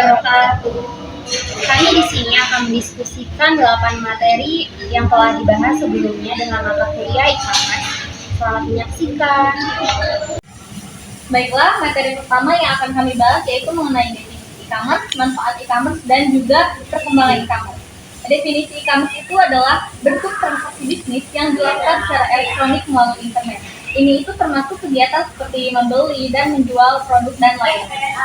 wabarakatuh. Kami di sini akan mendiskusikan 8 materi yang telah dibahas sebelumnya dengan mata kuliah e-commerce. Selamat menyaksikan. Baiklah, materi pertama yang akan kami bahas yaitu mengenai definisi e-commerce, manfaat e-commerce, dan juga perkembangan e-commerce. Definisi e-commerce itu adalah bentuk transaksi bisnis yang dilakukan secara elektronik melalui internet. Ini itu termasuk kegiatan seperti membeli dan menjual produk dan lainnya.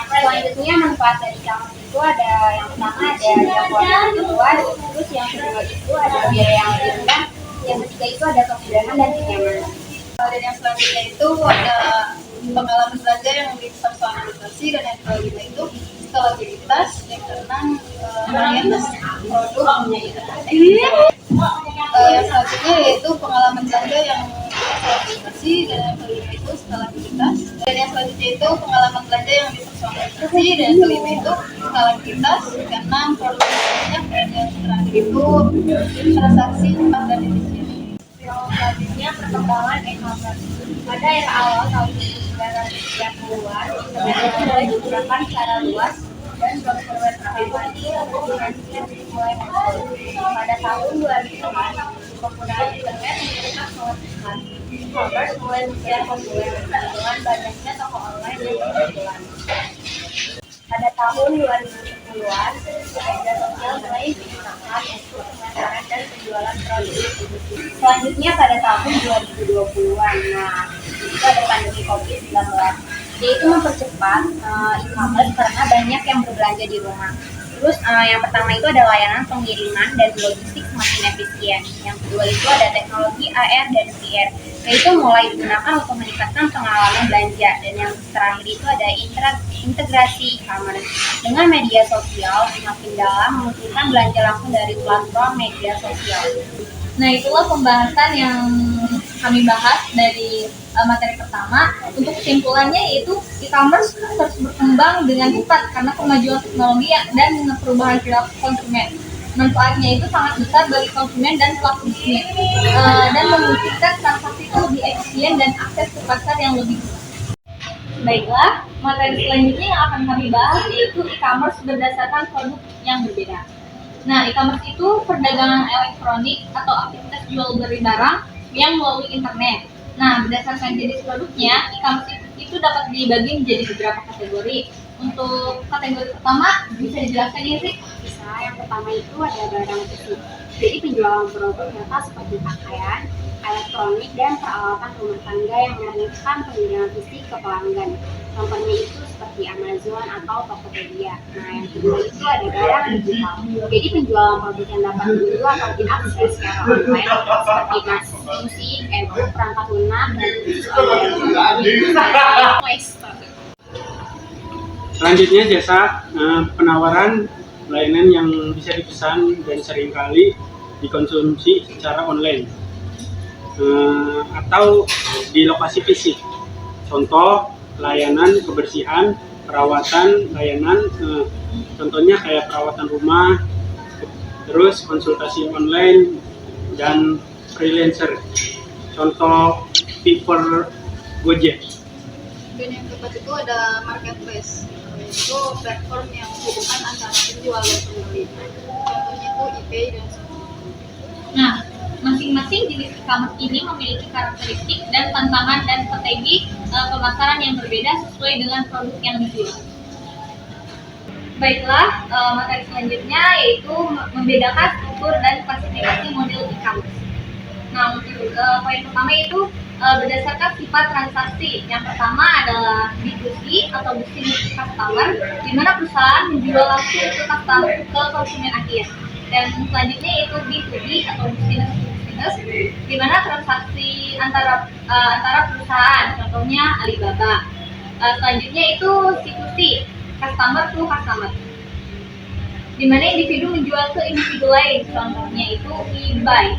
Selanjutnya manfaat dari e-commerce itu ada yang pertama ada jangkauan yang luas, terus yang kedua itu ada biaya yang lebih rendah, yang ketiga itu ada kemudahan dan kenyamanan. Dan yang selanjutnya itu ada pengalaman belajar yang lebih personalisasi, dan yang kelima itu skalabilitas, yang keenam orientasi produk. Yang selanjutnya yaitu pengalaman belajar yang personalisasi, dan yang kelima itu skalabilitas, dan yang selanjutnya itu pengalaman belajar yang lebih personalisasi, dan yang kelima itu skalabilitas, keenam produk banyak, dan yang terakhir itu transaksi cepat dan efisien. Selanjutnya perkembangan e-commerce. Pada era awal tahun 1930-an, internet mulai digunakan secara luas dan website pribadi untuk finansial mulai muncul. Pada tahun 2000-an, penggunaan internet meningkat sangat pesat. E-commerce mulai menjadi populer dengan banyaknya toko online yang bermunculan. Pada tahun 2010-an, media sosial mulai digunakan untuk pemasaran dan penjualan produk. Selanjutnya pada tahun 2020-an, itu ada pandemi COVID-19. Yaitu mempercepat e-commerce karena banyak yang berbelanja di rumah. Terus yang pertama itu ada layanan pengiriman dan logistik semakin efisien. Yang kedua itu ada teknologi AR dan VR, yaitu mulai digunakan untuk meningkatkan pengalaman belanja. Dan yang terakhir itu ada integrasi e-commerce dengan media sosial semakin dalam, memungkinkan belanja langsung dari platform media sosial. Nah, itulah pembahasan yang kami bahas dari materi pertama. Untuk kesimpulannya yaitu e-commerce terus berkembang dengan cepat karena kemajuan teknologi dan perubahan perilaku konsumen. Manfaatnya itu sangat besar bagi konsumen dan pelaku bisnis dan memungkinkan transaksi itu lebih efisien dan akses ke pasar yang lebih besar. Baiklah, materi selanjutnya yang akan kami bahas yaitu e-commerce berdasarkan produk yang berbeda. Nah, e-commerce itu perdagangan elektronik atau aktivitas jual beli barang yang melalui internet. Nah, berdasarkan jenis produknya, e-commerce itu dapat dibagi menjadi beberapa kategori. Untuk kategori pertama, bisa dijelaskan ya sih? Bisa, yang pertama itu ada barang fisik. Jadi penjualan produk nyata seperti pakaian, elektronik, dan peralatan rumah tangga yang memurnikan penjualan fisik ke pelanggan. Contohnya itu seperti Amazon atau Tokopedia. Nah, yang kedua itu ada barang digital. Jadi penjualan produk yang dapat dijual atau diakses secara online seperti musik, e-book, perangkat lunak, dan Selanjutnya jasa penawaran layanan yang bisa dipesan dan seringkali dikonsumsi secara online atau di lokasi fisik. Contoh layanan kebersihan, perawatan, layanan contohnya kayak perawatan rumah, terus konsultasi online dan freelancer. Contoh Fiverr, Gojek. Dan yang keempat itu ada marketplace, itu platform yang menghubungkan antara penjual dan pembeli. Contohnya itu eBay dan sebagainya. Nah, masing-masing jenis e-commerce ini memiliki karakteristik dan tantangan dan strategi pemasaran yang berbeda sesuai dengan produk yang dijual. Baiklah, materi selanjutnya yaitu membedakan struktur dan klasifikasi model e-commerce. Nah, untuk poin pertama itu berdasarkan sifat transaksi. Yang pertama adalah B2C atau business customer, di mana perusahaan menjual langsung ke konsumen akhir. Dan selanjutnya itu B2B atau business to business, di mana transaksi antara perusahaan, contohnya Alibaba. Selanjutnya itu C2C, customer to customer, di mana individu menjual ke individu lain, contohnya itu eBay.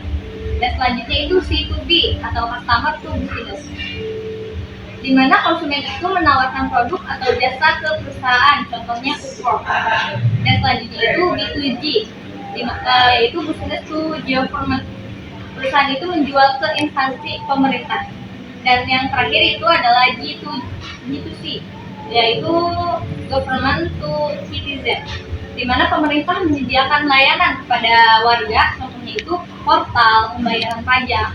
Dan selanjutnya itu C2B atau customer to business, di mana konsumen itu menawarkan produk atau jasa ke perusahaan, contohnya Upwork. Dan selanjutnya itu B2G, yaitu business to government, perusahaan itu menjual ke instansi pemerintah. Dan yang terakhir itu adalah G2C, yaitu government to citizen, di mana pemerintah menyediakan layanan kepada warga, contohnya itu portal pembayaran pajak.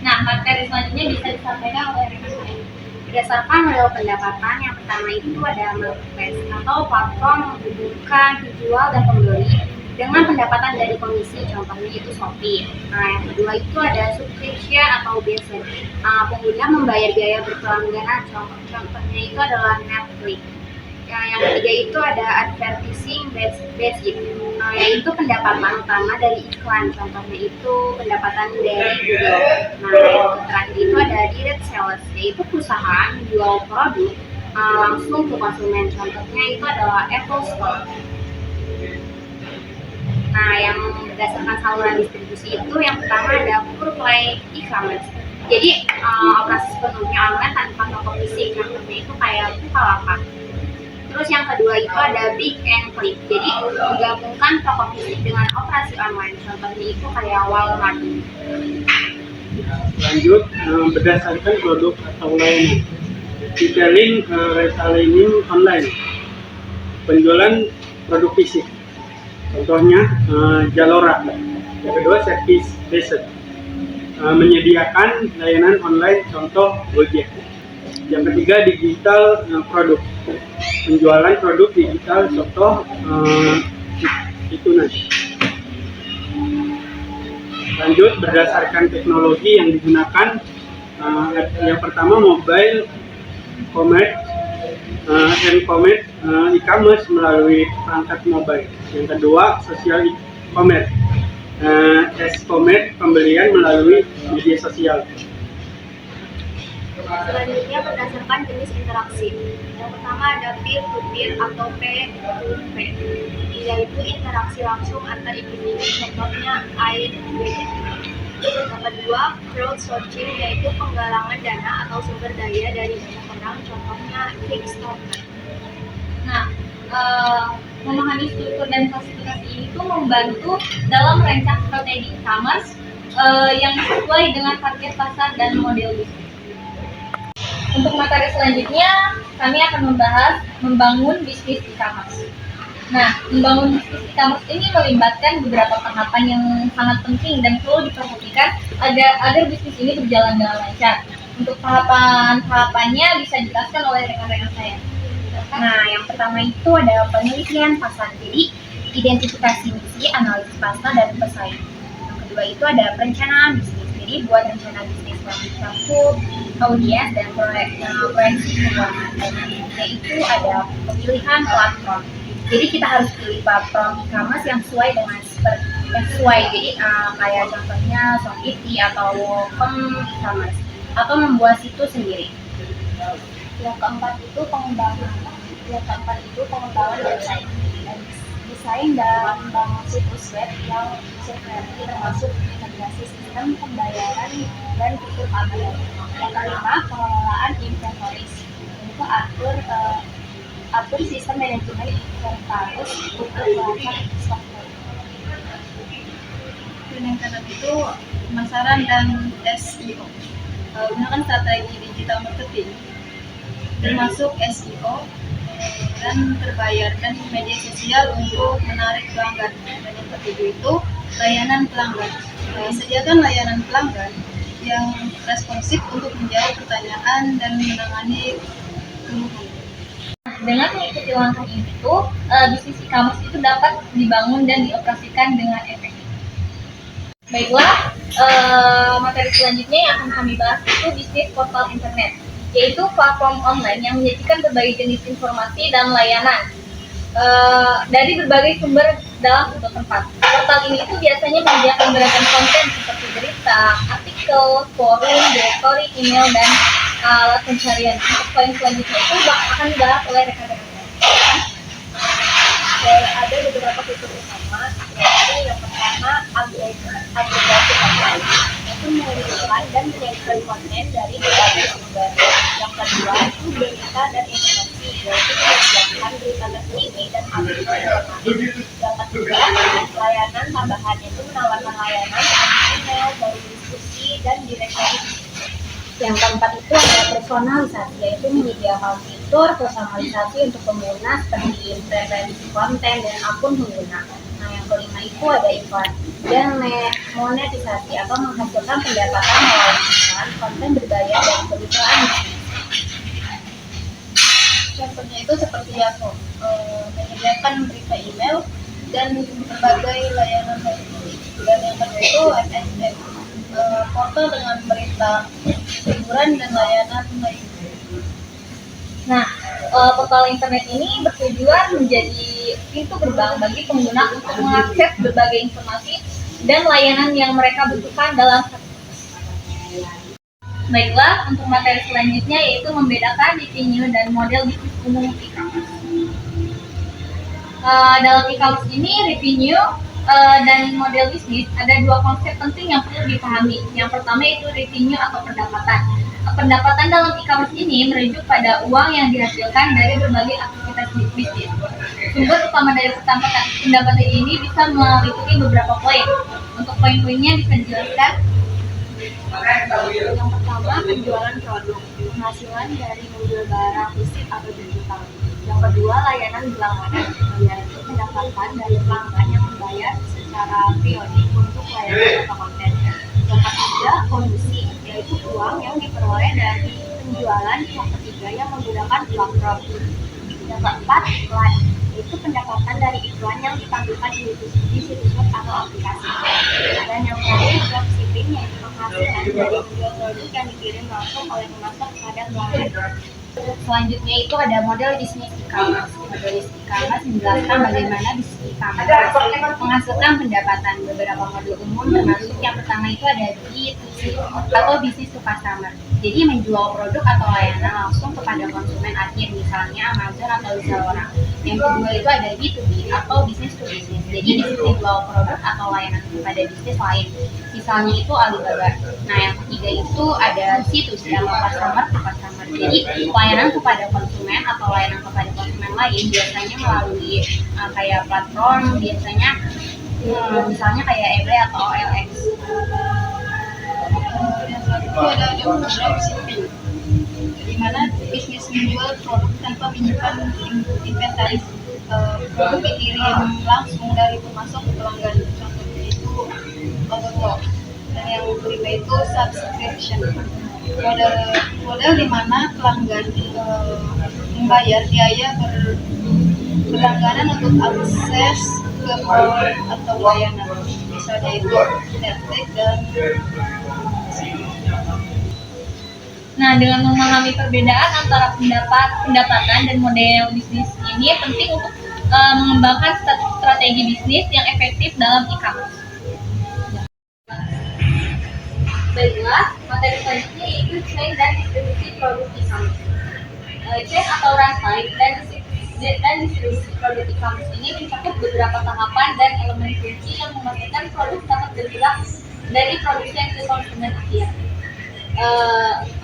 Nah, materi selanjutnya bisa disampaikan oleh rekan saya. Berdasarkan model pendapatan, yang pertama itu ada marketplace atau platform menghubungkan penjual dan pembeli dengan pendapatan dari komisi, contohnya itu Shopee. Nah, yang kedua itu ada subscription atau biasa. Pengguna membayar biaya berkelangganan, contohnya itu adalah Netflix. Yang ketiga itu ada advertising basic, yaitu pendapatan utama dari iklan, contohnya itu pendapatan dari Google. Nah, yang terakhir itu ada direct sales, yaitu perusahaan menjual produk langsung ke konsumen, contohnya itu adalah Apple Store. Nah, yang berdasarkan saluran distribusi itu yang pertama ada pure play e-commerce. Jadi operasi sepenuhnya online tanpa toko fisik, contohnya itu kayak Bukalapak. Terus yang kedua itu ada big and click. Jadi menggabungkan toko fisik dengan operasi online, contohnya itu kayak Walmart. Lanjut, berdasarkan produk atau layanan. Detailing, retailing online. Penjualan produk fisik. Contohnya Zalora. Yang kedua service based, menyediakan layanan online, contoh Gojek. Yang ketiga digital produk, penjualan produk digital, contoh Itunas. Lanjut, berdasarkan teknologi yang digunakan, yang pertama mobile commerce, e-commerce melalui perangkat mobile. Yang kedua social e-commerce, e-commerce pembelian melalui media sosial. Selanjutnya berdasarkan jenis interaksi. Yang pertama ada peer-to-peer atau P2P, yaitu interaksi langsung antar individu, contohnya AIDB. Yang kedua, crowdsourcing, yaitu penggalangan dana atau sumber daya dari banyak orang, contohnya Kickstarter. Nah, memahami struktur dan klasifikasi ini tuh membantu dalam merancang strategi e-commerce yang sesuai dengan target pasar dan model bisnis. Untuk materi selanjutnya, kami akan membahas membangun bisnis e-commerce. Nah, membangun bisnis e-commerce ini melibatkan beberapa tahapan yang sangat penting dan perlu diperhatikan agar bisnis ini berjalan dengan lancar. Untuk tahapannya bisa dijelaskan oleh rekan-rekan saya. Nah, yang pertama itu ada penelitian pasar. Jadi, identifikasi misi, analisis pasar, dan pesaing. Yang kedua itu ada perencanaan bisnis. Jadi, buat rencana bisnis yang mencakup audiens dan proyeksi keuangan. Dan yang ketiga itu ada pemilihan platform. Jadi, kita harus pilih platform e-commerce yang sesuai dengan Jadi, kayak contohnya Shopee atau e-commerce, atau membuat situs sendiri. Yang keempat itu pengembangan website, desain dan membangun situs web yang security, termasuk integrasi sistem pembayaran dan fitur keamanan. Yang kelima, pengelolaan inventories, yaitu atur sistem manajemen inventaris untuk melakukan stok. Dan yang keenam itu pemasaran dan SEO. Gunakan strategi digital marketing, termasuk SEO dan berbayar dan media sosial untuk menarik pelanggan. Dan yang ketiga itu layanan pelanggan. Sediakan layanan pelanggan yang responsif untuk menjawab pertanyaan dan menangani keluhan. Dengan mengikuti langkah itu, bisnis e-commerce itu dapat dibangun dan dioperasikan dengan efektif. Baiklah, materi selanjutnya yang akan kami bahas itu bisnis portal internet, yaitu platform online yang menyajikan berbagai jenis informasi dan layanan dari berbagai sumber dalam satu tempat. Portal ini itu biasanya menyediakan beragam konten seperti berita, artikel, forum, directory, email, dan alat pencarian. Untuk poin selanjutnya itu akan dibahas oleh rekan-rekan saya. Ada beberapa fitur utama, yaitu yang pertama agregasi konten, yaitu mengumpulkan dan menyajikan konten dari berbagai sumber. Yang kedua itu berita dan informasi, yaitu menyediakan berita terkini dan update informasi. Yang ketiga, layanan tambahan, yaitu menawarkan layanan seperti email, forum diskusi, dan directory. Yang keempat itu ada personalisasi, yaitu menyediakan fitur fitur personalisasi untuk pengguna seperti preferensi konten dan akun pengguna. Nah, yang kelima itu ada iklan dan monetisasi atau menghasilkan pendapatan melalui iklan, konten berbayar dan kemitraan. Contohnya itu seperti Yahoo, menyediakan berita email dan berbagai layanan lainnya. Dan yang kedua itu MSN, portal dengan berita, hiburan dan layanan lainnya. Nah, portal internet ini bertujuan menjadi pintu gerbang bagi pengguna untuk mengakses berbagai informasi dan layanan yang mereka butuhkan dalam satu. Baiklah, untuk materi selanjutnya yaitu membedakan revenue dan model bisnis umum e-commerce. Dalam e-commerce ini, revenue dan model bisnis ada dua konsep penting yang perlu dipahami. Yang pertama itu revenue atau pendapatan. Pendapatan dalam e-commerce ini merujuk pada uang yang dihasilkan dari berbagai aktivitas bisnis. Sumber utama dari pendapatan ini bisa meliputi beberapa poin. Untuk poin-poinnya bisa dijelaskan. Yang pertama, penjualan produk, penghasilan dari menjual barang fisik atau digital. Yang kedua, layanan berlangganan, yaitu pendapatan dari pelanggan yang membayar secara periodik untuk layanan atau konten. Yang ketiga, komisi, yaitu uang yang diperoleh dari penjualan. Yang ketiga, yang menggunakan platform. Yang keempat, iklan, yaitu pendapatan dari iklan yang ditampilkan di situs web atau aplikasi. Dan yang terakhir, dropshipping, yaitu penghasilan dari menjual produk yang dikirim langsung oleh pemasok kepada pelanggan. Selanjutnya itu ada model bisnis e-commerce. Model bisnis e-commerce menjelaskan bagaimana bisnis e-commerce menghasilkan pendapatan. Beberapa model umum termasuk yang pertama itu ada B2C atau business to customer. Jadi menjual produk atau layanan langsung kepada konsumen akhir, misalnya Amazon atau Zalora. Yang kedua itu ada B2B atau business to business. Jadi bisnis jual produk atau layanan kepada bisnis lain, misalnya itu Alibaba. Nah, yang ketiga itu ada C2C atau customer to customer. Jadi layanan kepada konsumen atau layanan kepada konsumen lain biasanya melalui kayak platform, biasanya misalnya kayak eBay atau OLX. Yang selanjutnya ada dropshipping, di mana bisnis menjual produk tanpa menyimpan inventaris. Produk dikirim langsung dari pemasok ke pelanggan. Contohnya itu Overstock. Dan yang kelima itu subscription. Model di mana pelanggan membayar biaya berlangganan untuk akses ke produk atau layanan, misalnya itu Netflix dan. Nah, dengan memahami perbedaan antara pendapatan dan model bisnis ini penting untuk mengembangkan strategi bisnis yang efektif dalam e-commerce. Baiklah, materi selanjutnya yaitu chain dan distribusi produk e-commerce. Chain atau rantai dan distribusi produk e-commerce ini mencakup beberapa tahapan dan elemen kunci yang memastikan produk dapat bergerak dari produsen ke konsumen akhir.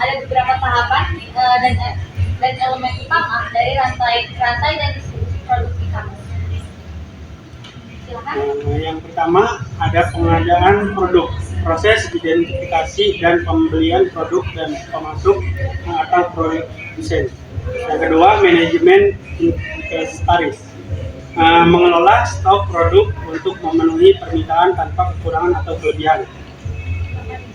Ada beberapa tahapan dan elemen utama dari rantai dan distribusi produk e-commerce. Silakan. Yang pertama ada pengadaan produk, proses identifikasi dan pembelian produk dan pemasok atau produsen. Yang kedua, manajemen inventaris, mengelola stok produk untuk memenuhi permintaan tanpa kekurangan atau kelebihan.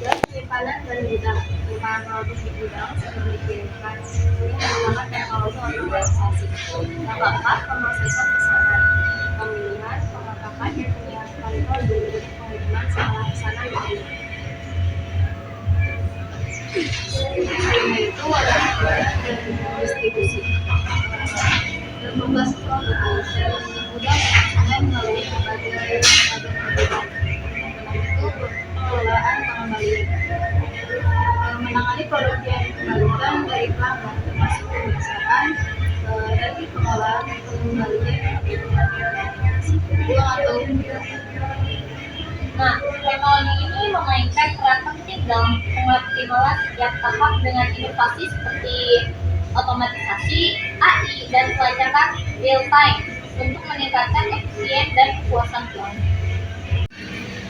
Penyimpanan dan gudang, penyimpanan produk di gudang sebelum dikirimkan menggunakan teknologi otomatisasi. Yang keempat, pemrosesan pesanan, pemilihan, pengangkatan dan penyiapan produk untuk pengiriman setelah pesanan dikirim. Kelima itu adalah distribusi. Bertugas produk dari gudang sampai melalui berbagai kegiatan. Itu pengelolaan pengembalian, menangani produk yang dikembalikan dari pelanggan, termasuk pemeriksaan dan pengelolaan pengembalian uang atau Nah, teknologi ini memainkan peran penting dalam pengoptimalan setiap tahap dengan inovasi seperti otomatisasi, AI, dan pelacakan real time untuk meningkatkan efisien dan kepuasan pelanggan.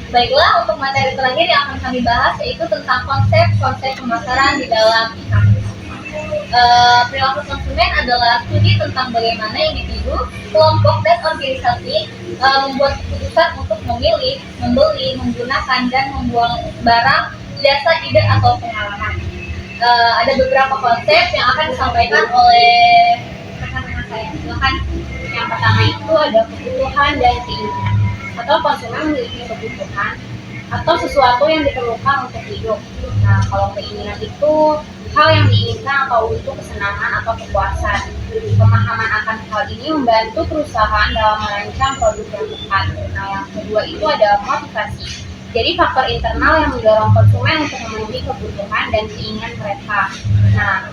Baiklah, untuk materi terakhir yang akan kami bahas yaitu tentang konsep pemasaran di dalam e-commerce. Perilaku konsumen adalah studi tentang bagaimana individu, kelompok, dan organisasi membuat keputusan untuk memilih, membeli, menggunakan, dan membuang barang, jasa, ide, atau pengalaman. Ada beberapa konsep yang akan disampaikan oleh rekan-rekan saya. Silakan. Yang pertama itu ada kebutuhan dan keinginan. Atau konsumen memiliki kebutuhan atau sesuatu yang diperlukan untuk hidup. Nah, kalau keinginan itu hal yang diinginkan atau untuk kesenangan atau kepuasan. Pemahaman akan hal ini membantu perusahaan dalam merancang produk yang tepat. Nah, yang kedua itu ada motivasi. Jadi faktor internal yang mendorong konsumen untuk memenuhi kebutuhan dan keinginan mereka. Nah,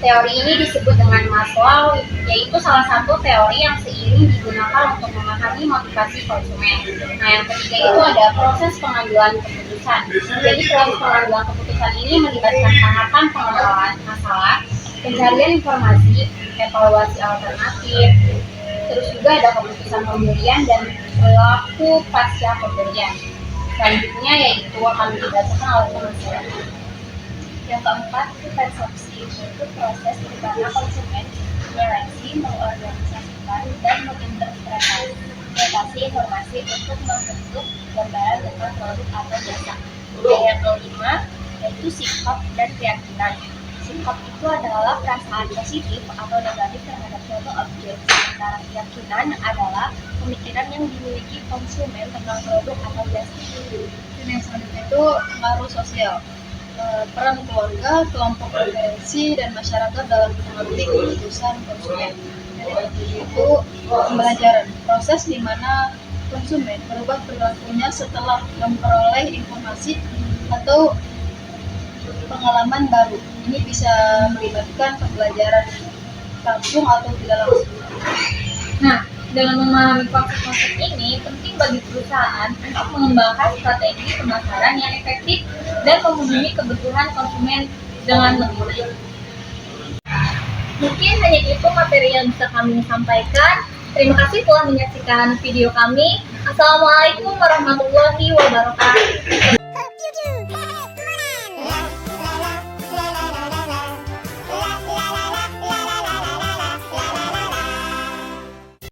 teori ini disebut dengan Maslow, yaitu salah satu teori yang seiring digunakan untuk memahami motivasi konsumen. Nah, yang ketiga itu ada proses pengambilan keputusan. Jadi proses pengambilan keputusan ini melibatkan tahapan pengenalan masalah, pencarian informasi, evaluasi alternatif, terus juga ada keputusan pembelian dan perilaku pasca pembelian. Selanjutnya yaitu akan didasarkan oleh pemasaran. Yang keempat itu persepsi, yaitu proses di mana konsumen mereaksi, mengorganisasikan, dan menginterpretasi informasi untuk membentuk gambaran tentang produk atau jasa. Dan yang kelima yaitu sikap dan keyakinan. Sikap itu adalah perasaan positif atau negatif terhadap suatu objek, sementara keyakinan adalah pemikiran yang dimiliki konsumen tentang produk atau jasa. Dan yang selanjutnya itu pengaruh sosial. Peran keluarga, kelompok preferensi, dan masyarakat dalam mengambil keputusan konsumen. Itu pembelajaran, proses di mana konsumen merubah perilakunya setelah memperoleh informasi atau pengalaman baru. Ini bisa melibatkan pembelajaran langsung atau tidak langsung. Nah, dengan memahami konsep-konsep ini, penting bagi perusahaan untuk mengembangkan strategi pemasaran yang efektif dan memenuhi kebutuhan konsumen dengan lebih baik. Mungkin hanya itu materi yang bisa kami sampaikan. Terima kasih telah menyaksikan video kami. Assalamualaikum warahmatullahi wabarakatuh.